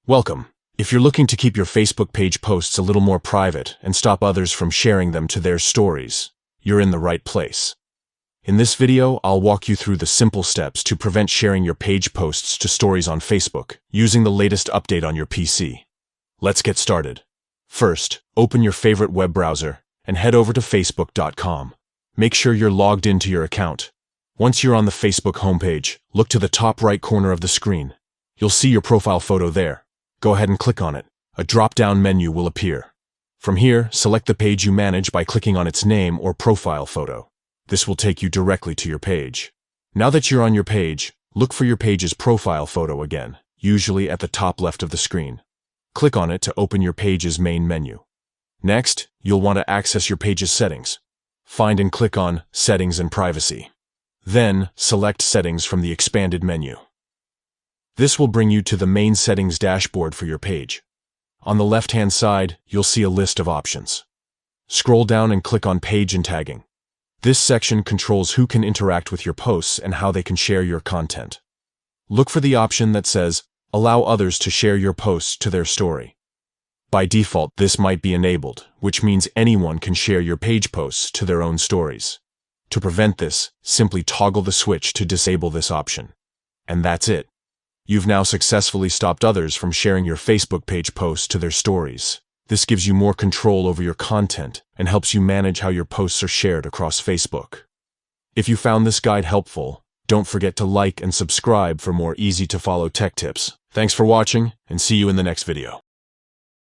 Welcome. If you're looking to keep your Facebook page posts a little more private and stop others from sharing them to their stories, you're in the right place. In this video, I'll walk you through the simple steps to prevent sharing your page posts to stories on Facebook using the latest update on your PC. Let's get started. First, open your favorite web browser and head over to facebook.com. Make sure you're logged into your account. Once you're on the Facebook homepage, look to the top right corner of the screen. You'll see your profile photo there. Go ahead and click on it. A drop-down menu will appear. From here, select the page you manage by clicking on its name or profile photo. This will take you directly to your page. Now that you're on your page, look for your page's profile photo again, usually at the top left of the screen. Click on it to open your page's main menu. Next, you'll want to access your page's settings. Find and click on Settings and Privacy. Then, select Settings from the expanded menu. This will bring you to the main settings dashboard for your page. On the left-hand side, you'll see a list of options. Scroll down and click on Page and Tagging. This section controls who can interact with your posts and how they can share your content. Look for the option that says, Allow others to share your posts to their story. By default, this might be enabled, which means anyone can share your page posts to their own stories. To prevent this, simply toggle the switch to disable this option. And that's it. You've now successfully stopped others from sharing your Facebook page posts to their stories. This gives you more control over your content and helps you manage how your posts are shared across Facebook. If you found this guide helpful, don't forget to like and subscribe for more easy-to-follow tech tips. Thanks for watching, and see you in the next video.